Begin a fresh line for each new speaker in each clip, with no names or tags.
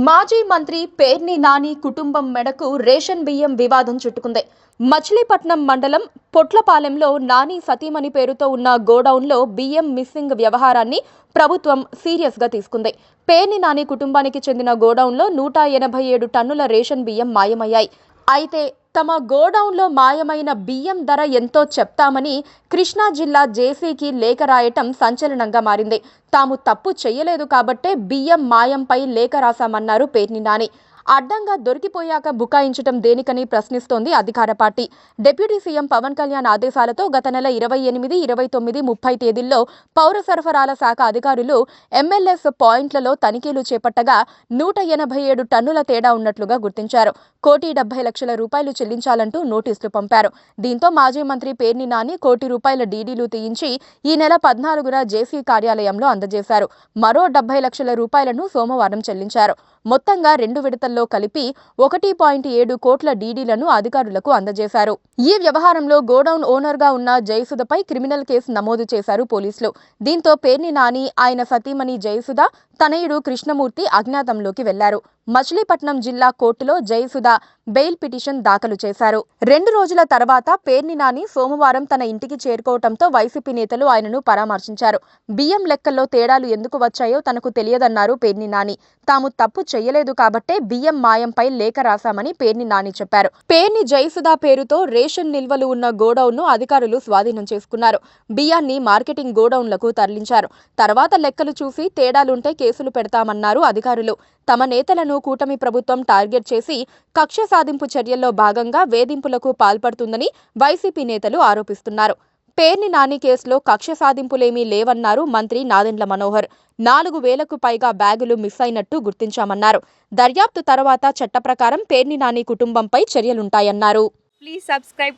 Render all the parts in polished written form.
మాజీ మంత్రి పేర్ని నాని కుటుంబం మెడకు రేషన్ బియ్యం వివాదం చుట్టుకుంది. మచిలీపట్నం మండలం పొట్లపాలెంలో నాని సతీమణి పేరుతో ఉన్న గోడౌన్లో బియ్యం మిస్సింగ్ వ్యవహారాన్ని ప్రభుత్వం సీరియస్గా తీసుకుంది. పేర్ని నాని కుటుంబానికి చెందిన గోడౌన్లో 187 టన్నుల రేషన్ బియ్యం మాయమయ్యాయి. అయితే తమ గోడౌన్లో మాయమైన బియ్యం ధర ఎంతో చెప్తామని కృష్ణా జిల్లా జేసీకి లేఖ రాయటం సంచలనంగా మారింది. తాము తప్పు చేయలేదు కాబట్టే బియ్యం మాయంపై లేఖ రాశామన్నారు పేర్ని నాని. అడ్డంగా దొరికిపోయాక బుకాయించటం దేనికని ప్రశ్నిస్తోంది అధికార పార్టీ. డిప్యూటీ సీఎం పవన్ కళ్యాణ్ ఆదేశాలతో గత నెల 28, 29, 30 తేదీల్లో పౌర సరఫరాల శాఖ అధికారులు ఎంఎల్ఎస్ పాయింట్లలో తనిఖీలు చేపట్టగా 187 టన్నుల తేడా ఉన్నట్లుగా గుర్తించారు. 1,70,00,000 రూపాయలు చెల్లించాలంటూ నోటీసులు పంపారు. దీంతో మాజీ మంత్రి పేర్ని నాని ₹1,00,00,000 డీడీలు తీయించి ఈ నెల 14న జేసీ కార్యాలయంలో అందజేశారు. మరో ₹70,00,000 రూపాయలను సోమవారం చెల్లించారు. మొత్తంగా 2 విడతల్లో కలిపి 1.7 కోట్ల డీడీలను అధికారులకు అందజేశారు. ఈ వ్యవహారంలో గోడౌన్ ఓనర్గా ఉన్న జయసుధపై క్రిమినల్ కేసు నమోదు చేశారు పోలీసులు. దీంతో పేర్ని నాని, ఆయన సతీమణి జయసుధ, తనయుడు కృష్ణమూర్తి అజ్ఞాతంలోకి వెళ్లారు. మచిలీపట్నం జిల్లా కోర్టులో జయసుధ బెయిల్ పిటిషన్ దాఖలు చేశారు. 2 రోజుల తర్వాత పేర్ని నాని సోమవారం తన ఇంటికి చేరుకోవడంతో వైసీపీ నేతలు ఆయనను పరామర్శించారు. బియ్యం లెక్కల్లో తేడాలు ఎందుకు వచ్చాయో తనకు తెలియదన్నారు పేర్ని నాని. తాము తప్పు చేయలేదు కాబట్టే బియ్యం మాయంపై లేఖ రాశామని పేర్ని నాని చెప్పారు. పేర్ని జయసుధ పేరుతో రేషన్ నిల్వలు ఉన్న గోడౌన్ను అధికారులు స్వాధీనం చేసుకున్నారు. బియ్యాన్ని మార్కెటింగ్ గోడౌన్లకు తరలించారు. తర్వాత లెక్కలు చూసి తేడాలుంటే కేసులు పెడతామన్నారు అధికారులు. తమ నేతలను కూటమి ప్రభుత్వం టార్గెట్ చేసి కక్ష సాధింపు చర్యల్లో భాగంగా వేధింపులకు పాల్పడుతుందని వైసీపీ నేతలు ఆరోపిస్తున్నారు. పేర్ని నాని కేసులో కక్ష సాధింపులేమీ లేవన్నారు మంత్రి నాదెండ్ల మనోహర్. 4,000కు పైగా బ్యాగులు మిస్ అయినట్టు గుర్తించామన్నారు. దర్యాప్తు తర్వాత చట్ట ప్రకారం పేర్ని నాని కుటుంబంపై చర్యలుంటాయన్నారు.
Please subscribe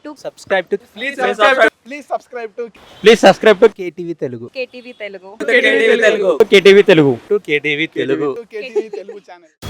to
KTV Telugu.
KTV Telugu.
KTV Telugu.
KTV Telugu channel.